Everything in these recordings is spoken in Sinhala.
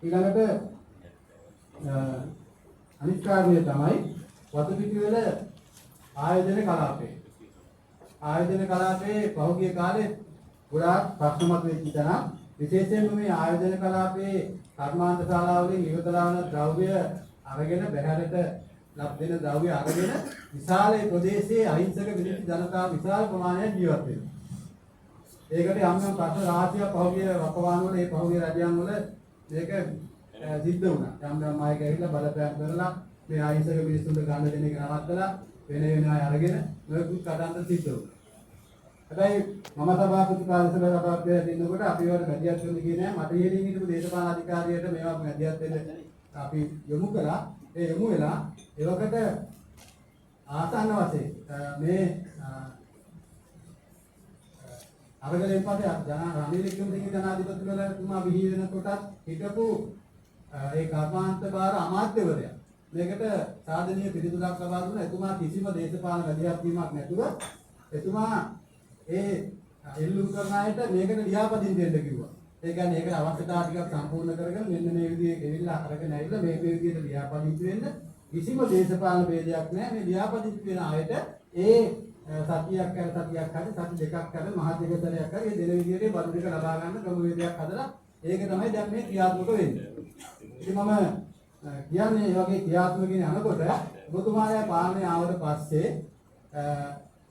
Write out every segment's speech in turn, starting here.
ඊළඟට අනිත් කාරණය තමයි වතුපිටිවල ආයෝජන කලාපය. ආයෝජන කලාපයේ පහුගිය කාලේ ගොඩාක් ප්‍රශ්න මතුවෙච්ච තැන විශේෂයෙන්ම මේ ආයෝජන කලාපයේ කර්මාන්ත ශාලාවලින් ඉවතලා වන ද්‍රව්‍ය අරගෙන බැහැරට ලබ් දෙන ද්‍රව්‍ය අරගෙන විශාල ප්‍රදේශයේ අහිංසක මිනිස්සු ජනතාව විශාල ප්‍රමාණයක් ජීවත් වෙනවා. ඒකට යම් යම් ප්‍රශ්න රාශියක් පහුගිය වකවානුවල මේ පහුගිය රජයන් වල මේක සිද්ධ වුණා. යම් යම් අය ගිහිල්ලා බලපෑම් කරලා මේ අහිංසක මිනිස්සුන්ට ගන්න දෙන එක නවත්තලා වෙන වෙන අය අරගෙන නොයෙකුත් කඩන්ත සිද්ධ වුණා. හැබැයි මම සභාපති කාර්යසභාවේ සභාපතිවරයා ඉන්නකොට අපි වල මැදිහත් වෙන්න ගියේ නෑ. මට ඉහළින් හිටපු දේශපාලන අධිකාරියට මේවා මැදිහත් වෙන්න අපි යොමු කළා. ඒ යොමු වෙලා ඒවකට ආසන්න වශයෙන් මේ අරගලෙන් පස්සේ රනිල් වික්‍රමසිංහ ජනාධිපතිතුමා බිහි වෙනකොටත් හිටපු ඒ කර්මාන්ත භාර අමාත්‍යවරයා මේකට සාධනීය පිළිතුරක් ලබා දුන්නා. එතුමා කිසිම දේශපාලන වැඩියක් වීමක් නැතුව එතුමා ඒ එල්ලුම් කරන අයට මේකට ලියාපදිංචි දෙන්න කිව්වා. ඒ කියන්නේ ඒකට අවශ්‍යතාව ටිකක් සම්පූර්ණ කරගෙන මෙන්න මේ විදිහේ ගෙවිලා අරගෙන ඇවිල්ලා මේ විදිහට ලියාපදිංචි වෙන්න කිසිම දේශපාලන ભેදයක් නැහැ. මේ ලියාපදිංචි වෙන අයට ඒ සතියක් කර සතියක් හරි සති දෙකක් කර මහාධිකතරයක් හරි මේ දෙන විදිහේ බදු ටික ලබා ගන්න ක්‍රමවේදයක් හදලා ඒක තමයි දැන් මේ ක්‍රියාත්මක වෙන්නේ. ඉතින් මම කියන්නේ මේ වගේ ක්‍රියාත්මක වෙන අනකොට ඔබතුමාලා පාලනය ආවට පස්සේ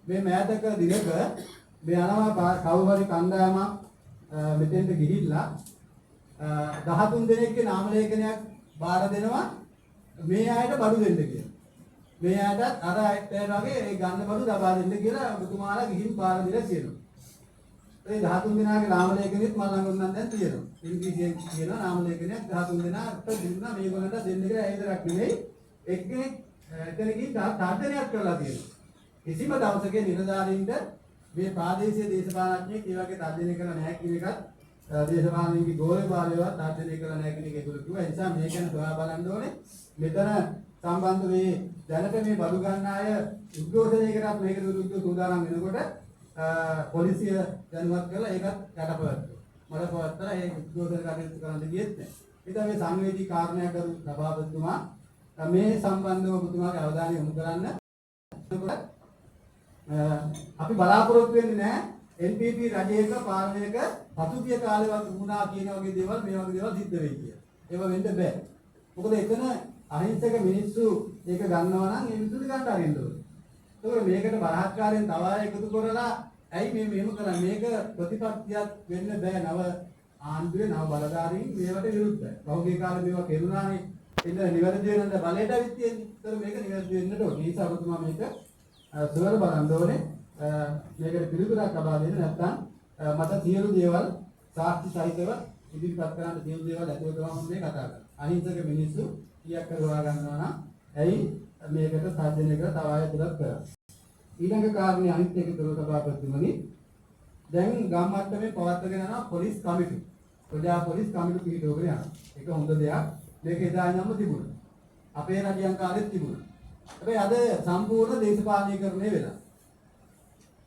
මේ මෑතක දිනක මේ යනවා කවුරු හරි කණ්ඩායමක් මෙතෙන්ට ගිහිල්ලා 13 දෙනෙක්ගේ නාම ලේඛනයක් බාර දෙනවා මේ අයට බඩු දෙන්න කියලා. මේ අයටත් අර අයට වගේ ඒ ගන්න බඩු ලබා දෙන්න කියලා ඔබතුමාලා ගිහින් බාර දීලා කියනවා. ඒ 13 දෙනාගේ නාම ලේඛනෙත් මම ළඟ උනන් දැන් තියෙනවා. ඉංග්‍රීසියෙන් කියනවා නාම ලේඛනයක් 13 දෙනාට දුන්නා මේගොල්ලන්ට දෙන්න කියලා ඒ විතරක් නෙමෙයි එක්කෙනෙක් එතනකින් තාත්තනයක් කරලා තියෙනවා. කිසිම දවසක නිලධාරීන්ට මේ ප්‍රාදේශීය දේශපාලනඥයෙක් ඒ වගේ තර්ජනය කරලා නැහැ කියන එකත් දේශපාලනඥයෙක්ගේ ගෝලභාවයවත් තර්ජනය කරලා නැහැ කියන එක ඒගොල්ලෝ කිව්වා. ඒ නිසා මේ ගැන සොයා බලන්න ඕනේ. මෙතන සම්බන්ධ මේ දැනට මේ බඩු ගන්න අය උද්ඝෝෂණයකටත් මේකට විරුද්ධව සූදානම් වෙනකොට පොලිසිය දැනුවත් කරලා ඒකත් යටපවත්තුවා. මට පවත්තලා ඒ උද්ඝෝෂණ කටයුතු කරන්න ගියෙත් නැහැ. ඉතින් මේ සංවේදී කාරණයක් කරු සභාපතිතුමා මේ සම්බන්ධව ඔබතුමාගේ අවධානය යොමු කරන්න. අපි බලාපොරොත්තු වෙන්නේ නැහැ NPP රජයක පාලනයක පසුගිය කාලේවත් වුණා කියන වගේ දේවල් මේ වගේ දේවල් සිද්ධ වෙයි කියලා. ඒව වෙන්න බෑ. මොකද එතන අහිංසක මිනිස්සු ඒක ගන්නවා නම් ඒ මිනිස්සුන්ට ගන්න අරින්න ඕනේ. ඒකෝර මේකට බලහත්කාරයෙන් තව අය එකතු කරලා ඇයි මේ මෙහෙම කරන්නේ? මේක ප්‍රතිපත්තියක් වෙන්න බෑ. නව ආණ්ඩුවේ නව බලධාරීන් මේවට විරුද්ධයි. පහුගිය කාලේ මේවා කෙරුණානේ. එන්න නිවැරදි වෙනද බලයට අවිත් තියෙන්නේ. ඒතර මේක නිවැරදි වෙන්නට ඕනේ. මේ නිසා ඔබතුමා මේක සුවර බලන්න ඕනේ. මේකට පිළිතුරක් ලබා දෙන්න නැත්නම් මට සියලු දේවල් සාක්ෂි සහිතව ඉදිරිපත් කරන්න සියලු දේවල් ඇතුළු කරවන්න මේ කතා කරන්නේ. අහිංසක මිනිස්සු කීයක් කරවා ගන්නවා නම් ඇයි මේකට සාධනය කර තව අය තුලත් කරන්නේ. ඊළඟ කාරණේ අනිත් එක තුල සභාපතිතුමනි දැන් ගම් මට්ටමේ පවත්වාගෙන යනවා පොලිස් කමිටු. ප්‍රජා පොලිස් කමිටු පිටවගෙන යනවා. ඒක හොඳ දෙයක්. මේක එදා ඉඳන්ම තිබුණා. අපේ රජයන් කාලෙත් තිබුණා. හැබැයි අද සම්පූර්ණ දේශපාලනීකරණය වෙලා.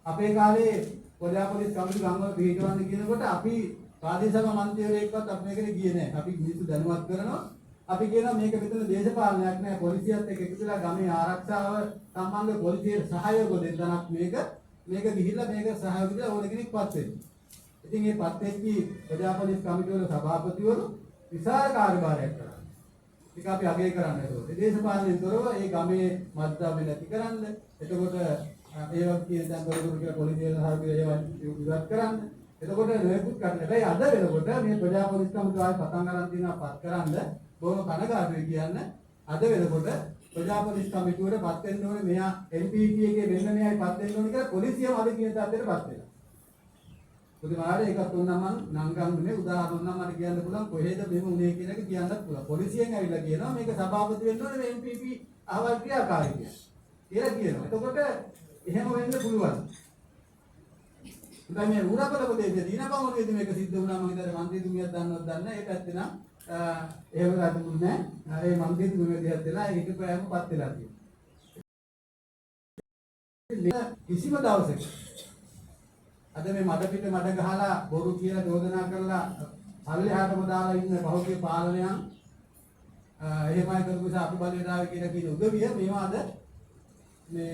අපේ කාලේ ප්‍රජා පොලිස් කමිටු ගම්වල පිටවන්න කියනකොට අපි ප්‍රාදේශ සභා මන්ත්‍රීවරයෙක්වත් අපි මේකට ගියේ නැහැ. අපි මිනිස්සු දැනුවත් කරනවා. අපි කියනවා මේක මෙතන දේශපාලනයක් නෑ පොලිසියත් එක්ක එකතු වෙලා ගමේ ආරක්ෂාව සම්බන්ධ පොලිසියට සහයෝග දෙන්නක් මේක ගිහිල්ලා මේක සහයෝග දීලා ඕන කෙනෙක් පත් වෙන්න. ඉතින් මේ පත් වෙච්ච ප්‍රජා පොලිස් කමිටුවල සභාපතිවරු විශාල කාර්යභාරයක් කරා. ඒක අපි අගය කරන්න ඕනේ. දේශපාලනයෙන් තොරව මේ ගමේ මත්ද්‍රව්‍ය නැති කරන්න. එතකොට ඒවත් කියන දැන් දොරටු කියලා පොලිසියට සහයෝගය ඒවා ඉවත් කරන්න. එතකොට නොයෙකුත් කරන්න. හැබැයි අද වෙනකොට මේ ප්‍රජා පොලිස් කමිටුව ආයේ පටන් ගන්න තියෙනවා පත් කරන්න. බොහොම කනගාටුයි කියන්න අද වෙනකොට ප්‍රජා පොලිස් කමිටුවට පත් වෙන්න ඕනේ මෙයා NPP එකේ වෙන්න මෙයයි පත් වෙන්න ඕනේ කියලා පොලිසියම අද කියන තාත්තට පත් වෙනවා. පුදුමාරේ එකක් තුනම නම් ගන්නුනේ උදාහරණ නම් මට කියන්න පුළුවන් කොහෙද මෙහෙම උනේ කියන එක කියන්නත් පුළුවන්. පොලිසියෙන් ඇවිල්ලා කියනවා මේක සභාපති වෙන්න ඕනේ මේ NPP අහවල් ක්‍රියාකාරීත්වය. කියලා කියනවා. එතකොට එහෙම වෙන්න පුළුවන්. දැන් මේ උරපලපදේශයේ දිනපමුණේදී මේක සිද්ධ වුණා මම හිතන්නේ මන්ත්‍රීතුමියක් දන්නවද දන්නේ නැහැ. ඒ පැත්තේ නම් එහෙම ගතුනේ නැහැ. ඒ මන්ත්‍රීතුමිය දිහත් වෙලා ඒක ප්‍රයම පත් වෙලා තියෙනවා. කිසිම දවසක අද මේ මඩ පිට මඩ ගහලා බොරු කියලා චෝදනා කරලා සල්ලි හාටම දාලා ඉන්න බහුගේ පාලනයන් එහෙමයි කරපු නිසා අපි බලයට ආවේ කියන උදවිය මේවා අද